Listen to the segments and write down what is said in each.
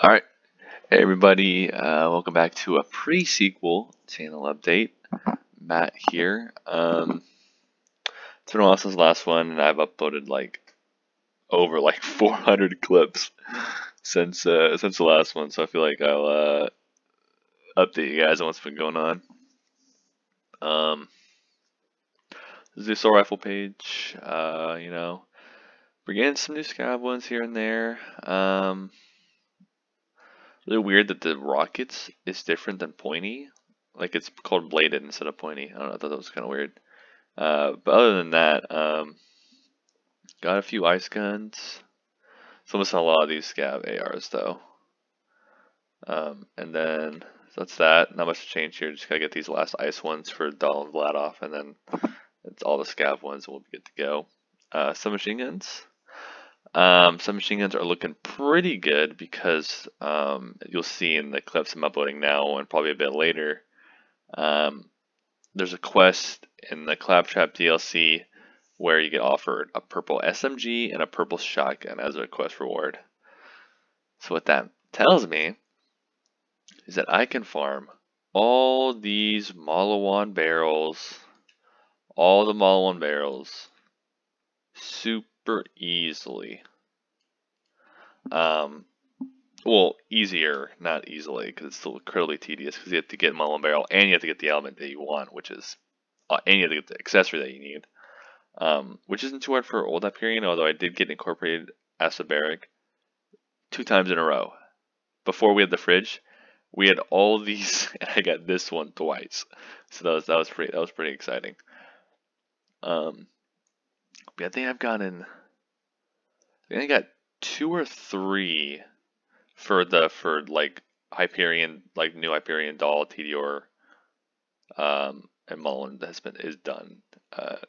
All right, hey everybody, welcome back to a pre-sequel channel update. Matt here. It's been a while since the last one, and I've uploaded over 400 clips since the last one. So I feel like I'll update you guys on what's been going on. This is the assault rifle page. We're getting some new scav ones here and there. Really weird that the rockets is different than pointy. Like it's called bladed instead of pointy. I don't know, I thought that was kind of weird. But other than that, got a few ice guns. So missing a lot of these scav ARs though. And then so that's that. Not much to change here. Just gotta get these last ice ones for Dahl and Vlad off, and then it's all the scav ones, and we'll be good to go. Some machine guns. Some machine guns are looking pretty good because you'll see in the clips I'm uploading now and probably a bit later. There's a quest in the Claptrap DLC where you get offered a purple SMG and a purple shotgun as a quest reward. So what that tells me is that I can farm all these Malawan barrels, all the Malawan barrels, super easily. Well, easier, not easily, because it's still incredibly tedious, because you have to get Malawan barrel and you have to get the element that you want, which is, and you have to get the accessory that you need. Which isn't too hard for old Hyperion, although I did get incorporated Acid Barrack 2 times in a row. Before we had the fridge, we had all these, and I got this one twice. So that was pretty exciting. But I think I got 2 or 3 for Hyperion, new Hyperion Doll, TDR, and Mullen is done.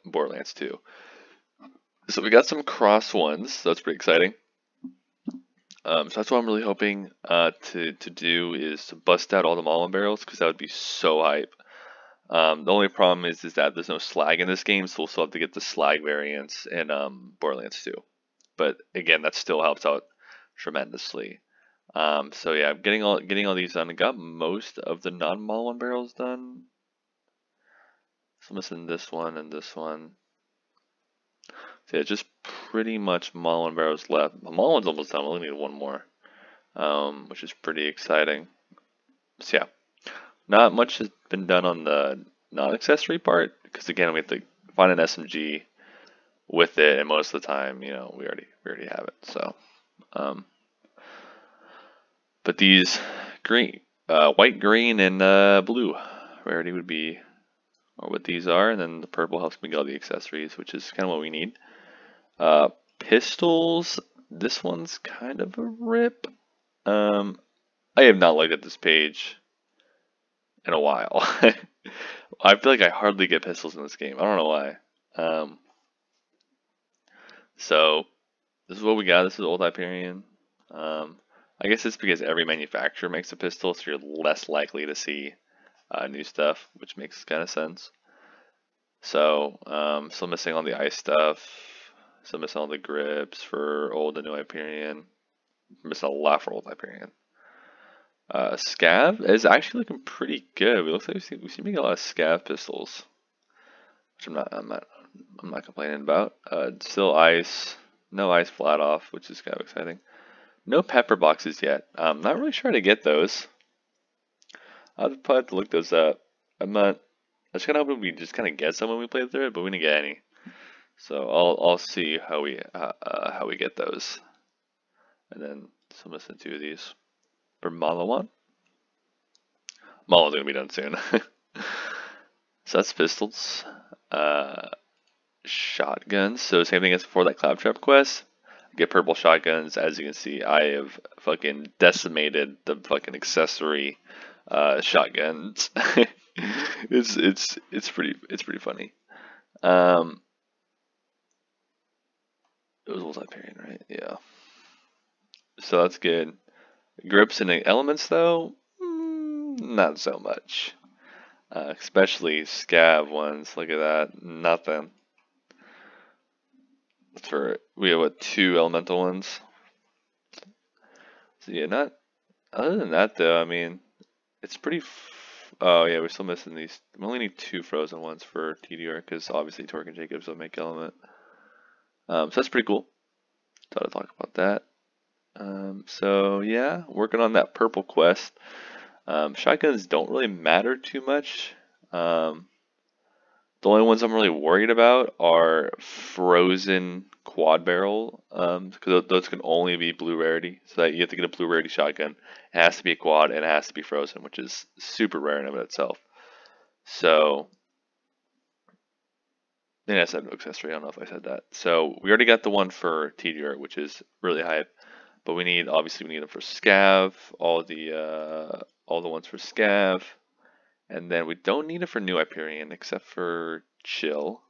Borderlands 2. So we got some cross ones, so that's pretty exciting. So that's what I'm really hoping to do is to bust out all the Mullen barrels, because that would be so hype. The only problem is that there's no slag in this game, so we'll still have to get the slag variants in Borderlands 2. But again, that still helps out tremendously. So yeah, I'm getting all these done. I got most of the non-Mullen barrels done. So I'm missing this one and this one. So yeah, just pretty much Mullen barrels left. Mullen's almost done. We only need 1 more, which is pretty exciting. So yeah, not much has been done on the non-accessory part, because again, we have to find an SMG with it, and most of the time, we already have it. So, but these white, green, and blue rarity would be what these are, and then the purple helps me get all the accessories, which is kind of what we need. Pistols, this one's kind of a rip. I have not looked at this page in a while. I feel like I hardly get pistols in this game. I don't know why. So this is what we got. This is old Hyperion. I guess it's because every manufacturer makes a pistol, so you're less likely to see new stuff, which makes kind of sense. So, still missing all the ice stuff. Still missing all the grips for old and new Hyperion. Missing a lot for old Hyperion. Scav is actually looking pretty good. It looks like we seem to get a lot of scav pistols, which I'm not complaining about. Still ice, no ice flat off, which is kind of exciting. No pepper boxes yet. I'm not really sure how to get those. I'll probably have to look those up. I just kind of hoping we just kind of get some when we play through it, but we didn't get any. So I'll see how we get those. And then so I'm missing 2 of these. For Malawan. Malawan's gonna be done soon. So that's pistols. Shotguns. So same thing as before that Claptrap quest. Get purple shotguns. As you can see, I have fucking decimated the fucking accessory shotguns. it's pretty funny. It was old Hyperion, right? Yeah. So that's good. Grips and elements though, not so much. Especially scav ones. Look at that, nothing. We have 2 elemental ones. So yeah, not Other than that, though, I mean, it's pretty. Oh yeah, we're still missing these. We only need 2 frozen ones for TDR because obviously Torque and Jacobs will make element. So that's pretty cool. Thought I'd talk about that. So yeah, working on that purple quest. Shotguns don't really matter too much. The only ones I'm really worried about are frozen quad barrel, because those can only be blue rarity. So that you have to get a blue rarity shotgun. It has to be a quad and it has to be frozen, which is super rare in and of itself. So, and I said no accessory. I don't know if I said that. So we already got the one for TDR, which is really hype. But we need, obviously, we need them for scav, all the ones for scav, and then we don't need it for new Hyperion except for chill,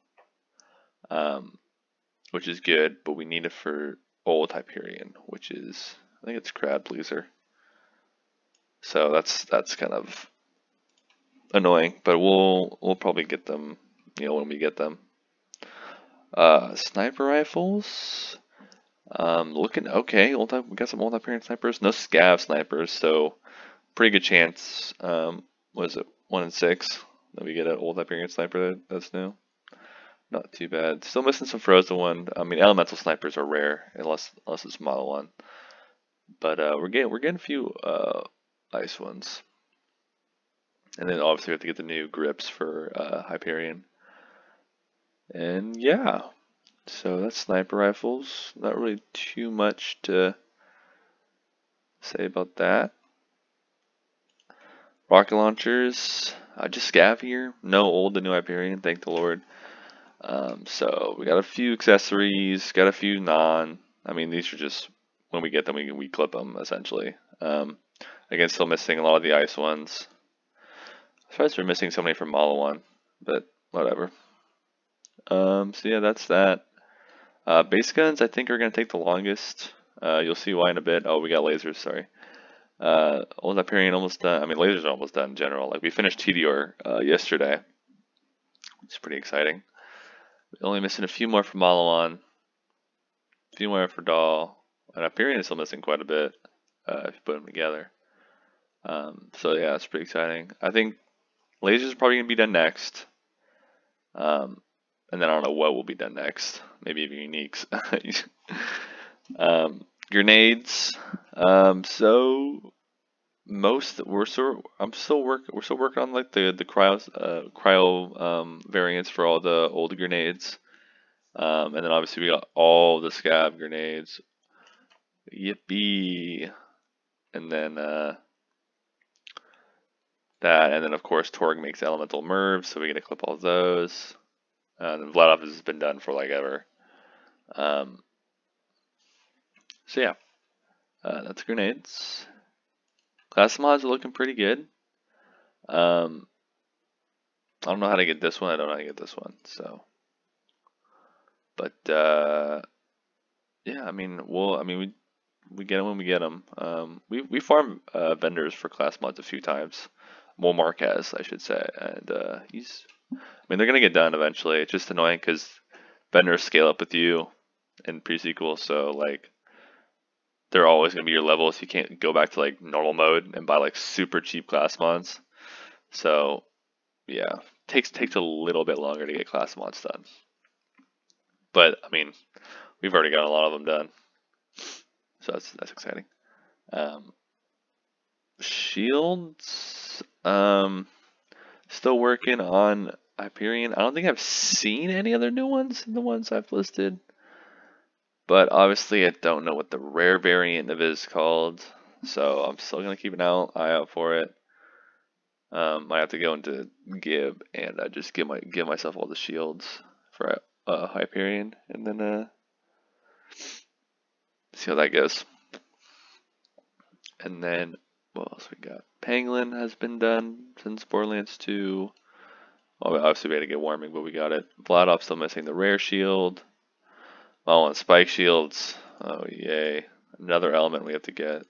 which is good. But we need it for old Hyperion, which is, I think it's crowd pleaser. So that's kind of annoying, but we'll probably get them, when we get them. Sniper rifles. Looking okay. We got some old Hyperion snipers. No scav snipers, so pretty good chance. Was it 1 in 6 that we get an old Hyperion sniper that's new? Not too bad. Still missing some frozen one. I mean, elemental snipers are rare unless it's model 1. But we're getting a few ice ones, and then obviously we have to get the new grips for Hyperion. And yeah. So that's sniper rifles. Not really too much to say about that. Rocket launchers. Just scav here. No old to new Hyperion, thank the Lord. So we got a few accessories, got a few non. I mean, these are just, when we get them, we clip them essentially. Again, still missing a lot of the ice ones. I'm surprised we're missing so many from Model 1, but whatever. So yeah, that's that. Base guns, I think, are going to take the longest. You'll see why in a bit. Oh, we got lasers, sorry. Old Hyperion almost done. I mean, lasers are almost done in general. Like, we finished TDR yesterday, which is pretty exciting. We're only missing a few more for Malawan, a few more for Doll, and Hyperion is still missing quite a bit if you put them together. So yeah, it's pretty exciting. I think lasers are probably going to be done next. And then I don't know what will be done next. Maybe even uniques. Grenades. So we're still working on like the cryo variants for all the old grenades. And then obviously we got all the scav grenades. Yippee! And then that, and then of course Torg makes elemental mervs, so we get to clip all those. And Vladov has been done for like ever. So yeah, that's grenades. Class mods are looking pretty good. I don't know how to get this one. I don't know how to get this one. So, but yeah, I mean, we get them when we get them. We farm vendors for class mods a few times. Well, Mark has, I should say, and I mean, they're gonna get done eventually. It's just annoying because vendors scale up with you in pre-sequel, so like they're always gonna be your level, so you can't go back to like normal mode and buy like super cheap class mods. So yeah, takes a little bit longer to get class mods done. But I mean, we've already got a lot of them done, so that's exciting. Shields, still working on Hyperion. I don't think I've seen any other new ones than the ones I've listed. But obviously I don't know what the rare variant of it is called. So I'm still going to keep an eye out for it. I have to go into Gib and just give myself all the shields for Hyperion. And then see how that goes. And then what else we got? Pangolin has been done since Borderlands 2. Well, obviously we had to get warming, but we got it. Vladov still missing the rare shield. Oh, and spike shields. Oh, yay. Another element we have to get.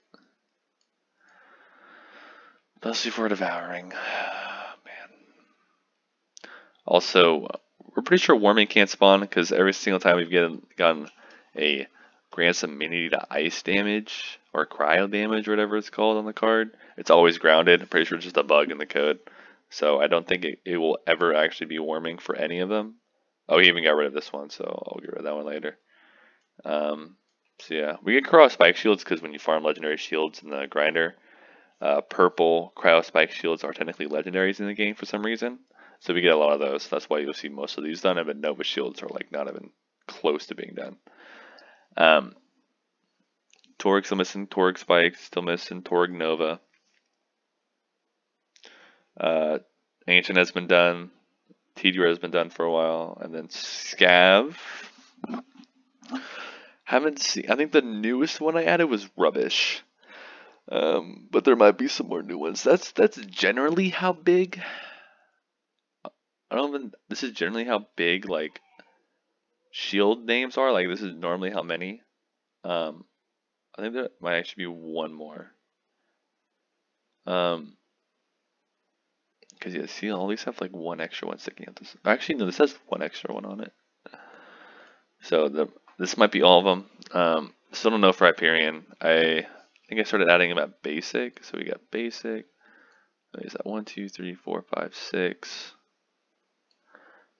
Especially for devouring. Man. Also, we're pretty sure warming can't spawn because every single time we've gotten a grants immunity to ice damage or cryo damage or whatever it's called on the card. It's always grounded. I'm pretty sure it's just a bug in the code. So I don't think it will ever actually be warming for any of them. Oh, he even got rid of this one, so I'll get rid of that one later. So yeah, we get cryo spike shields because when you farm legendary shields in the grinder, purple cryo spike shields are technically legendaries in the game for some reason. So we get a lot of those. That's why you'll see most of these done, but Nova shields are like not even close to being done. Torg still missing, Torg spikes still missing, Torg Nova. Ancient has been done, Tidra has been done for a while, and then Scav. Haven't seen. I think the newest one I added was Rubbish. But there might be some more new ones. That's generally how big. This is generally how big like shield names are. Like this is normally how many. I think there might actually be one more. Because yeah, see, all these have like one extra one sticking out. This actually no, this has one extra one on it. So this might be all of them. Still don't know for Hyperion. I think I started adding them at basic. So we got basic. Is that 1, 2, 3, 4, 5, 6,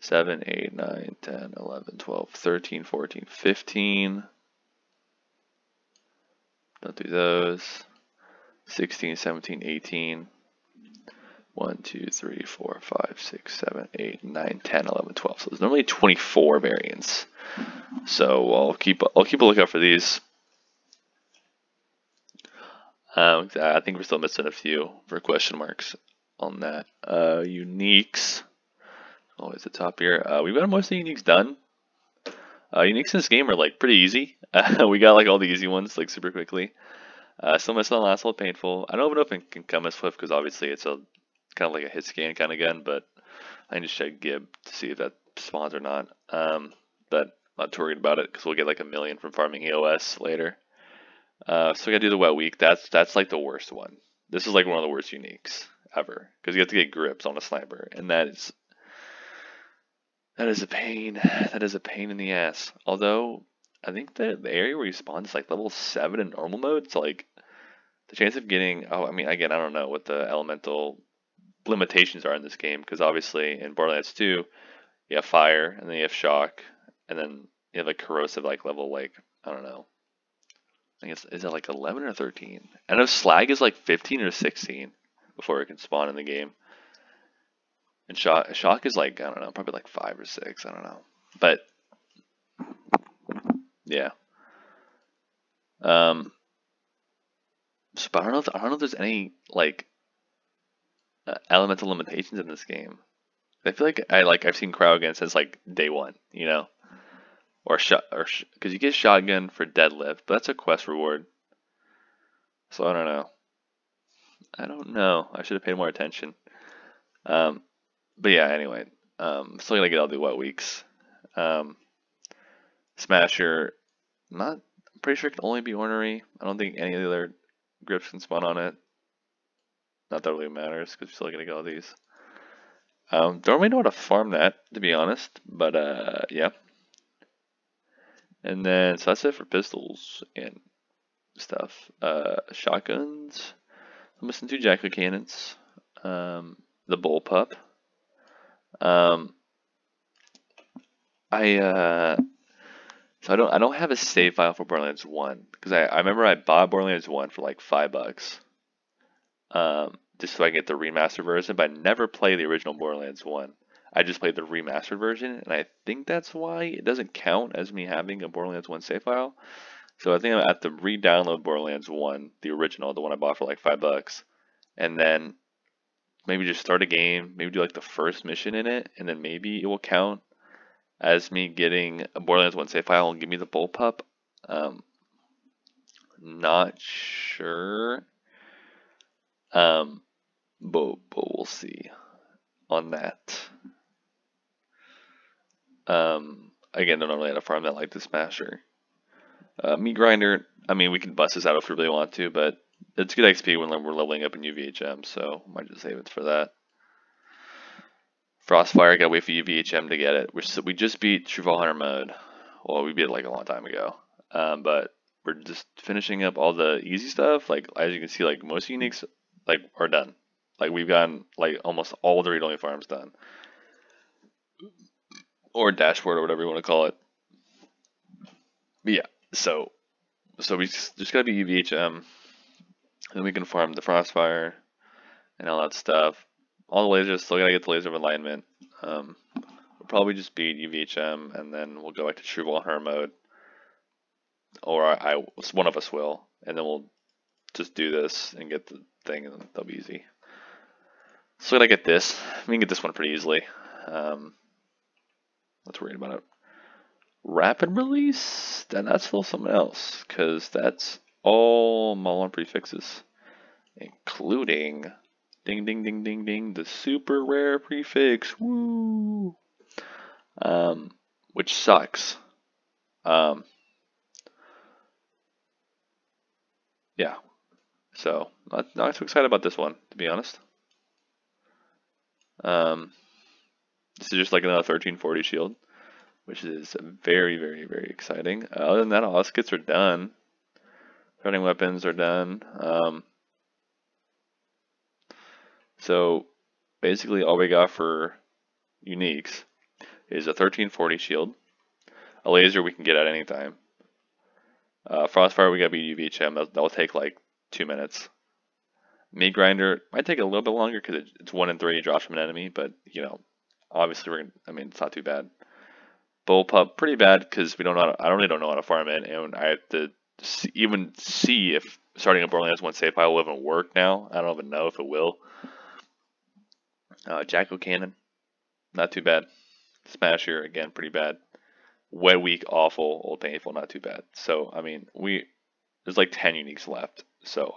7, 8, 9, 10, 11, 12, 13, 14, 15. Don't do those. 16, 17, 18. 1, 2, 3, 4, 5, 6, 7, 8, 9, 10, 11, 12. So there's normally 24 variants. So I'll keep a lookout for these. I think we're still missing a few for question marks on that. Uniques. Always the top here. We've got most of the uniques done. Uniques in this game are like pretty easy. We got like all the easy ones like super quickly. Still missing the last little painful. I don't know if it can come as swift because obviously it's a kind of like a hit scan kind of gun, but I need to check Gib to see if that spawns or not. But I'm not too worried about it because we'll get like 1 million from farming EOS later. So we gotta do the wet week. That's like the worst one. This is like one of the worst uniques ever because you have to get grips on a sniper, and that is a pain. That is a pain in the ass. Although I think the area where you spawn is like level 7 in normal mode, so like the chance of getting. Oh, I mean, again, I don't know what the elemental limitations are in this game because obviously in Borderlands 2 you have fire and then you have shock and then you have like corrosive like level like I don't know. I guess is it like 11 or 13? I know slag is like 15 or 16 before it can spawn in the game. And shock is like I don't know, probably like 5 or 6. I don't know, but yeah. So, but I don't know if there's any like elemental limitations in this game. I feel like I've seen cryo gun since like day one, you know. Or because you get shotgun for deadlift, but that's a quest reward. So I don't know. I should have paid more attention. But yeah, anyway. Still gonna get all the wet weeks. Smasher, I'm pretty sure it can only be ornery. I don't think any of the other grips can spawn on it. Not that it really matters because we're still gonna get all these. Don't really know how to farm that, to be honest. But yeah. And then, so that's it for pistols and stuff. Shotguns. I'm missing 2 jackal cannons. The bullpup. So I don't have a save file for Borderlands 1 because I remember I bought Borderlands 1 for like $5. Just so I can get the remastered version, but I never played the original Borderlands 1. I just played the remastered version, and I think that's why it doesn't count as me having a Borderlands 1 save file. So I think I'm gonna have to re-download Borderlands 1, the original, the one I bought for like $5, and then maybe just start a game, maybe do like the first mission in it, and then maybe it will count as me getting a Borderlands 1 save file and give me the bullpup. Not sure. But we'll see on that. Again, don't really have to farm that like the Smasher. Meat Grinder, I mean, we can bust this out if we really want to, but it's good XP when we're leveling up in UVHM, so might just save it for that. Frostfire, gotta wait for UVHM to get it. We just beat True Fall Hunter mode. Well, we beat it like a long time ago. But we're just finishing up all the easy stuff. Like as you can see, like most uniques like are done. Like we've gotten like almost all the read-only farms done, or dashboard or whatever you want to call it. But yeah, so we just gotta be UVHM, then we can farm the Frostfire and all that stuff. All the lasers, still gotta get the laser of alignment. We'll probably just beat UVHM, and then we'll go back to True Ball Her mode, or one of us will, and then we'll just do this and get the thing, and that'll be easy. So we gotta get this. We can get this one pretty easily. Let's worry about it. Rapid release? Then that's still something else, because that's all Mullen prefixes, including ding ding ding ding ding the super rare prefix. Woo! Which sucks. Yeah. So not too excited about this one, to be honest. This is just like another 1340 shield, which is very, very, very exciting. Other than that, all the kits are done. Starting weapons are done. So basically all we got for uniques is a 1340 shield, a laser we can get at any time. Frostfire we gotta be UVHM, that'll take like 2 minutes. Meat Grinder might take a little bit longer because it's 1 in 3 drops from an enemy, but you know, obviously it's not too bad. Bullpup pretty bad because I really don't know how to farm it, and I have to even see if starting a Borderlands 1 save file will even work now. I don't even know if it will. Jacko Cannon, not too bad. Smasher again, pretty bad. Wet Weak, awful. Old Painful, not too bad. So I mean, there's like 10 uniques left, so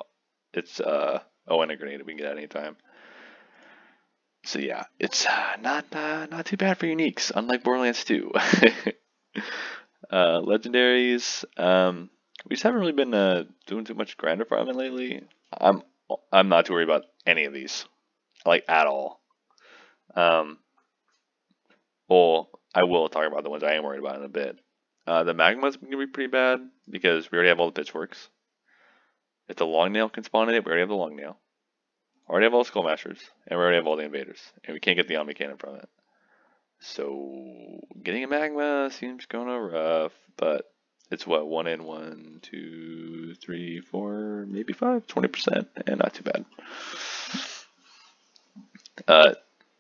it's and a grenade we can get at any time. So yeah, it's not too bad for uniques, unlike Borderlands 2. Legendaries, we just haven't really been doing too much grinder farming lately. I'm not too worried about any of these, like at all. Well, I will talk about the ones I am worried about in a bit. The Magma's gonna be pretty bad because we already have all the pitchforks. If the long nail can spawn in it, we already have the long nail. Already have all the Skullmasters, and we already have all the invaders, and we can't get the Omni Cannon from it. So getting a Magma seems going on rough, but it's what, 1 in 1, 2, 3, 4, maybe 5, 20%, and not too bad.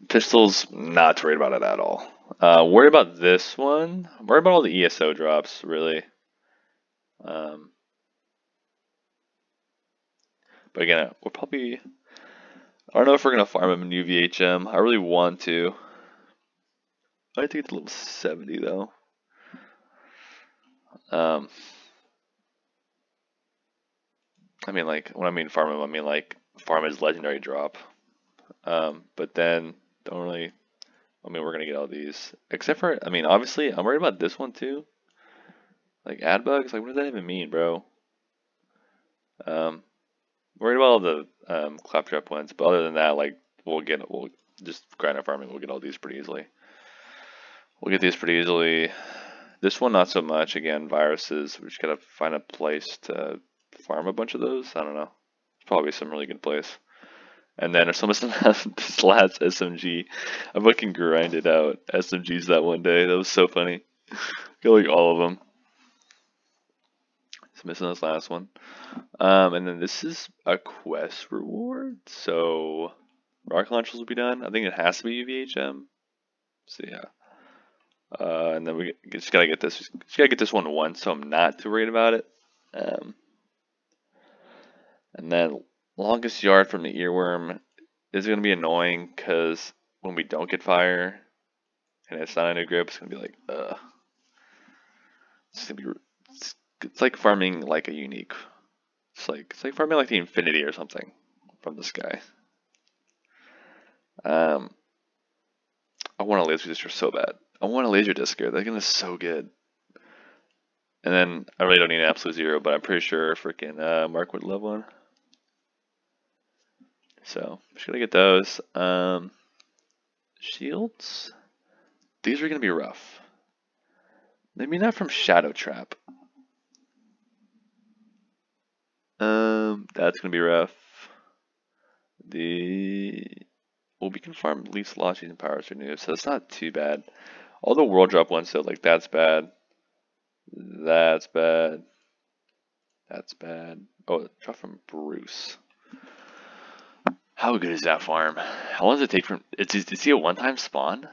Pistols, not too worried about it at all. Worried about this one. Worried about all the ESO drops, really. But again, we'll probably. I don't know if we're gonna farm him in UVHM. I really want to. I think it's level 70 though. I mean, like when I mean farm him, I mean like farm his legendary drop. But then don't really. I mean, we're gonna get all these, except for. I mean, obviously, I'm worried about this one too. Like ad bugs. Like, what does that even mean, bro? Worried about all the claptrap ones, but other than that, like we'll just grind our farming. We'll get all these pretty easily. We'll get these pretty easily. This one not so much. Again, viruses. We just gotta find a place to farm a bunch of those. I don't know. It's probably some really good place. And then if someone doesn't have this last SMG, I fucking grinded out SMGs that one day. That was so funny. Got like all of them. It's missing this last one. And then this is a quest reward, so rocket launchers will be done. I think it has to be UVHM. So yeah. And then we just gotta get this. Just gotta get this one once, so I'm not too worried about it. And then longest yard from the earworm is gonna be annoying because when we don't get fire and it's not a new grip, it's gonna be like, it's gonna be. It's like farming like a unique. It's like farming like the Infinity or something from this guy. I want a laser disc so bad. I want a laser disc here. That gun is so good. And then I really don't need an absolute zero, but I'm pretty sure freaking Mark would love one. So I'm just gonna get those. Shields. These are gonna be rough. Maybe not from Shadow Trap. That's gonna be rough. Well, we can farm Leafs, Lodging, and Powers Renewed, so it's not too bad. All the world drop ones, so like that's bad. That's bad. That's bad. Oh, drop from Bruce. How good is that farm? How long does it take from? Is he a one-time spawn?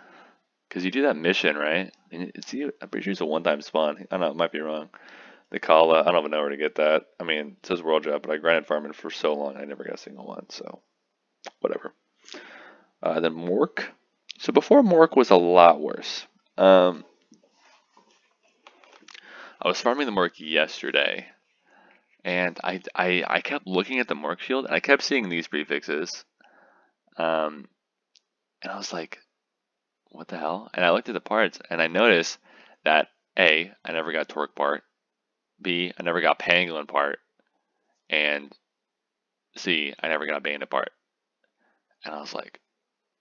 Because you do that mission, right? And I'm pretty sure it's a one-time spawn. I don't know, it might be wrong. The Kala, I don't even know where to get that. I mean, it says world drop, but I grinded farming for so long, I never got a single one, so whatever. Then Mork. So before Mork was a lot worse. I was farming the Mork yesterday, and I kept looking at the Mork shield, and I kept seeing these prefixes. And I was like, what the hell? And I looked at the parts, and I noticed that A, I never got Torque part, B, I never got Pangolin part, and C, I never got Bandit part. And I was like,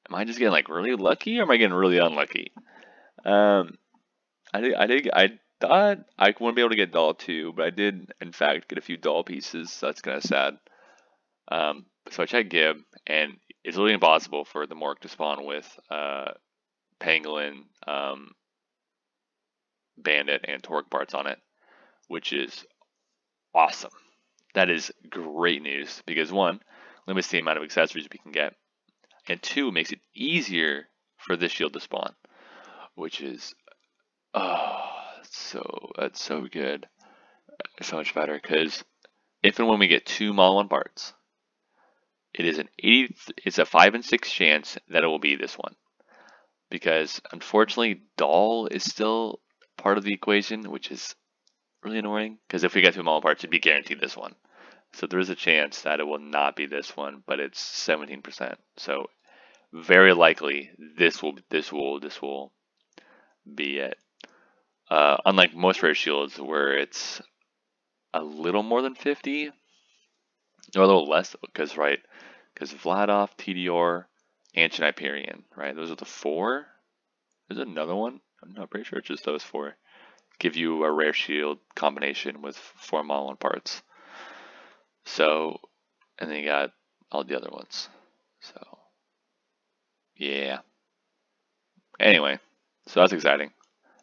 am I just getting like really lucky, or am I getting really unlucky? I thought I wouldn't be able to get doll 2, but I did in fact get a few doll pieces, so that's kind of sad. So I checked Gib, and it's really impossible for the Mork to spawn with Pangolin, Bandit, and Torque parts on it, which is awesome. That is great news, because one, limits the amount of accessories we can get, and two, makes it easier for this shield to spawn, which is that's so good. So much better, because if and when we get 2 Model 1 parts, it's a 5 in 6 chance that it will be this one. Because unfortunately, doll is still part of the equation, which is really annoying. Because if we get 2 Model parts, it'd be guaranteed this one. So there is a chance that it will not be this one, but it's 17%. So very likely this will be it. Unlike most rare shields where it's a little more than 50, or a little less, because Vladov, TDR, Ancient Hyperion, right? Those are the 4. There's another one. I'm not pretty sure it's just those 4. Give you a rare shield combination with 4 Model 1 parts. So, and then you got all the other ones. So, yeah. Anyway, so that's exciting.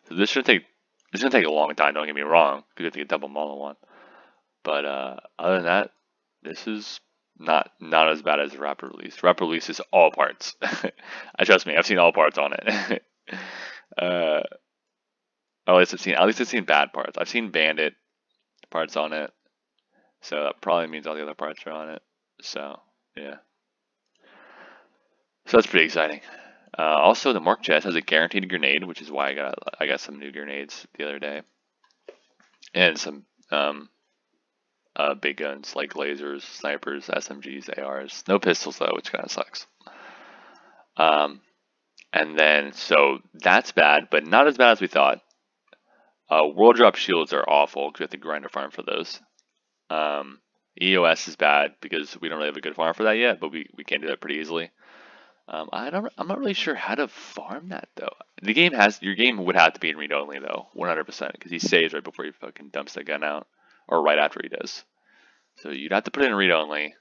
So this should take a long time. Don't get me wrong, because you have to get double Model 1. But other than that, this is not as bad as the Rapid Release. Rapid Release is all parts. Trust me, I've seen all parts on it. At least I've seen bad parts. I've seen Bandit parts on it, so that probably means all the other parts are on it. So yeah, so that's pretty exciting. Also, the Mork chest has a guaranteed grenade, which is why I got some new grenades the other day, and some big guns like lasers, snipers, SMGs, ARs. No pistols though, which kind of sucks. And then so that's bad, but not as bad as we thought. World drop shields are awful because we have to grind a farm for those. EOS is bad because we don't really have a good farm for that yet, but we can do that pretty easily. I'm not really sure how to farm that though. Your game would have to be in read only though, 100%, because he saves right before he fucking dumps the gun out, or right after he does. So you'd have to put it in read only.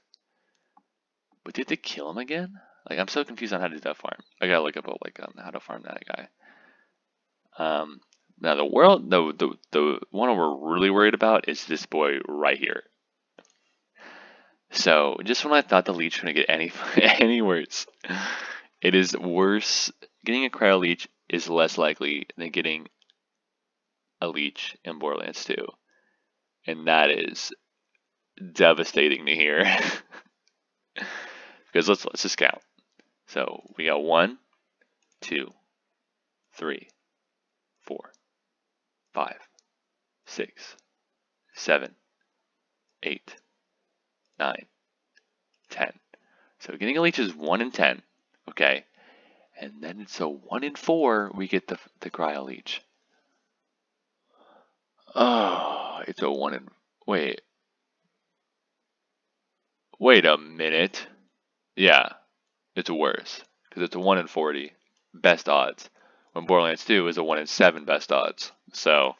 But did they kill him again? Like, I'm so confused on how to do that farm. I gotta look up how to farm that guy. Now the one we're really worried about is this boy right here. So just when I thought the leech was gonna get any worse, it is worse. Getting a cryo leech is less likely than getting a leech in Borderlands 2, and that is devastating to hear. Because let's just count. So we got 1, 2, 3, 4, 5, 6, 7, 8, 9, 10. So getting a leech is 1 in 10, okay? And then it's a 1 in 4 we get the cryo leech. Oh, it's a 1 in... Wait a minute. Yeah, it's worse, because it's a 1 in 40 best odds, when Borderlands 2 is a 1 in 7 best odds. So,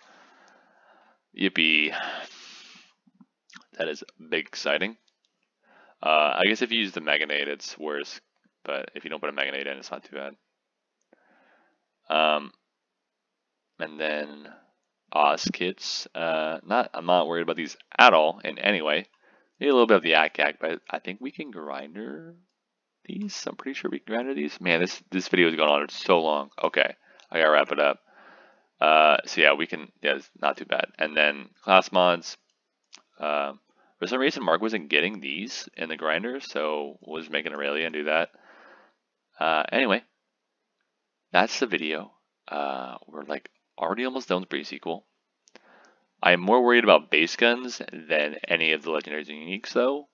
yippee. That is big exciting. I guess if you use the Meganade, it's worse. But if you don't put a Meganade in, it's not too bad. And then Oz kits. I'm not worried about these at all in any way. Maybe a little bit of the Yak, but I think we can grinder these. I'm pretty sure we can grinder these. Man, this video is going on so long. Okay, I gotta wrap it up. So yeah, we can. Yeah, it's not too bad. And then class mods. For some reason, Mark wasn't getting these in the grinder, so we'll just make an Aurelia and do that. Anyway, that's the video. We're like already almost done with pre-sequel. I am more worried about base guns than any of the legendaries and uniques, though.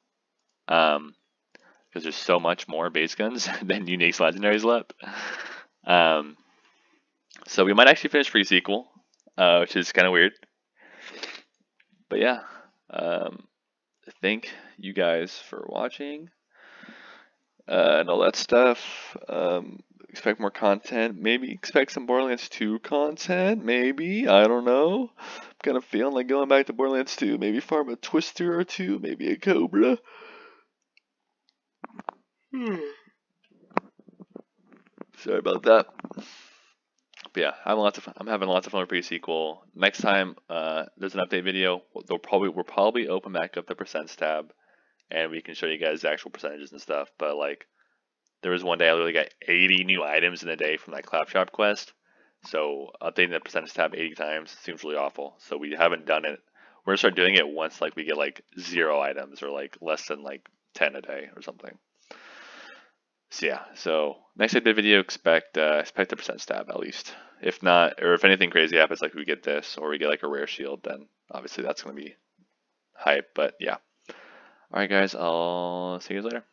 Because there's so much more base guns than uniques legendaries left. So we might actually finish pre-sequel, which is kind of weird. But yeah, thank you guys for watching and all that stuff. Expect more content. Maybe expect some Borderlands 2 content. Maybe. I don't know. I'm kind of feeling like going back to Borderlands 2. Maybe farm a Twister or two. Maybe a Cobra. Sorry about that. But yeah, I'm having lots of fun with pre-sequel. Next time there's an update video, we'll probably open back up the percents tab, and we can show you guys the actual percentages and stuff. But like, there was one day I literally got 80 new items in a day from that Claptrap quest. So updating the percentage tab 80 times seems really awful. So we haven't done it. We're gonna start doing it once like we get like 0 items or like less than like 10 a day or something. So yeah, so next update video, expect the percent tab at least. If not, or if anything crazy happens, like we get this or we get like a rare shield, then obviously that's gonna be hype. But yeah. All right, guys, I'll see you guys later.